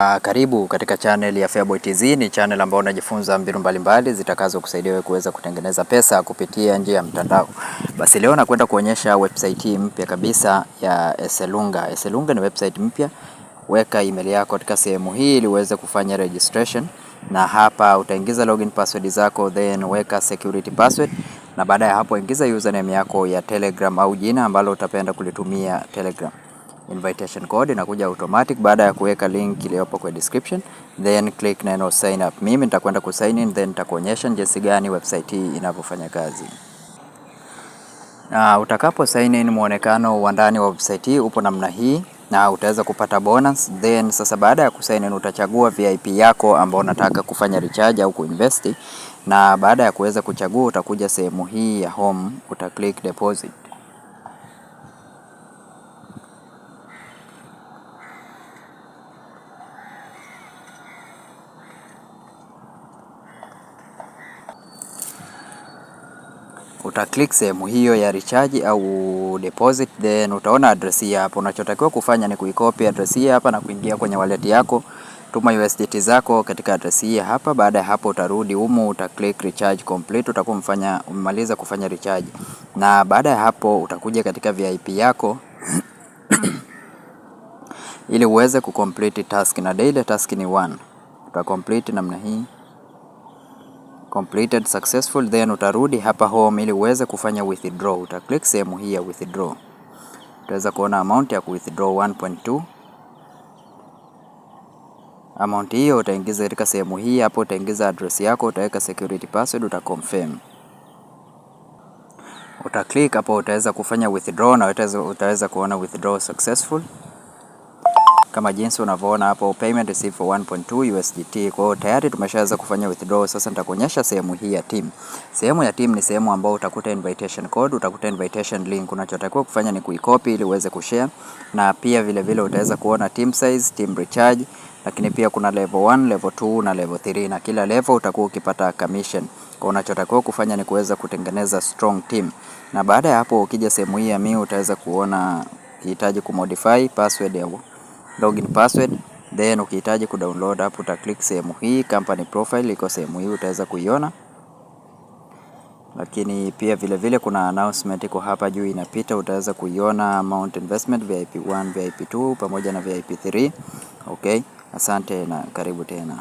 Karibu katika channel ya Feaboy TZ. Ni channel ambayo unajifunza mbinu mbalimbali zitakazo kusaidia wewe kuweza kutengeneza pesa kupitia njia ya mtandao. Basi leo nakwenda kuonyesha website mpya kabisa ya Eselunga. Eselunga ni website mpya. Weka email yako katika sehemu hii ili uweze kufanya registration, na hapa utaingiza login password zako, then weka security password, na baada ya hapo ingiza username yako ya Telegram au jina ambalo utapenda kulitumia Telegram. Invitation code inakuja automatic baada ya kuweka link iliyopo kwa description, then click neno sign up. Mimi nitakwenda ku sign in, then nitakuonyesha jinsi gani website hii inavyofanya kazi. Utakapo sign in, muonekano wa ndani wa website hii upo namna hii na utaweza kupata bonus. Then sasa baada ya kusign in utachagua VIP yako ambao unataka kufanya recharge au kuinvest, na baada ya kuweza kuchagua utakuja sehemu hii ya home, uta click deposit. Click sehemu hiyo ya recharge au deposit, then utaona address hii hapa. Unachotakiwa kufanya ni kuicopy address hii hapa na kuingia kwenye wallet yako. Tuma usdt zako katika address hii hapa. Baada ya hapo utarudi humu, click recharge complete, utakuwa umemaliza kufanya recharge. Na baada ya hapo utakuja katika VIP yako ili uweze kucomplete task, na daily task ni 1. Complete namna hii, completed successful, then utarudi hapa home ili uweze kufanya withdraw. Click sehemu hii ya withdraw. Utaweza kuona amount ya withdraw 1.2. Amount hiyo utaingiza katika sehemu hii hapo, utaingiza address yako, utaweka security password, confirm. Click hapo, utaweza kufanya withdraw na utaweza kuona withdraw successful. Kama jinsi unavyoona hapo, payment received for 1.2 USDT. Kwa hiyo tayari tumeshaweza kufanya withdraw. Sasa nitakuonyesha sehemu hii ya team. Sehemu ya team ni sehemu ambayo utakuta invitation code, utakuta invitation link. Unachotakiwa kufanya ni kuicopy ili uweze kushare, na pia vile vile utaweza kuona team size, team recharge, lakini pia kuna level 1, level 2 na level 3, na kila level utakuwa ukipata commission. Kwa unachotakiwa kufanya ni kuweza kutengeneza strong team. Na baada ya hapo ukija sehemu hii ya mimi utaweza kuona ukihitaji kumodify password ya login password, then ukihitaji kudownload hapo click sehemu hii, company profile iko sehemu hii utaweza kuiona. Lakini pia vile vile kuna announcement iko hapa juu inapita, utaweza kuiona amount investment VIP 1, VIP 2 pamoja na VIP 3. Okay, asante na karibu tena.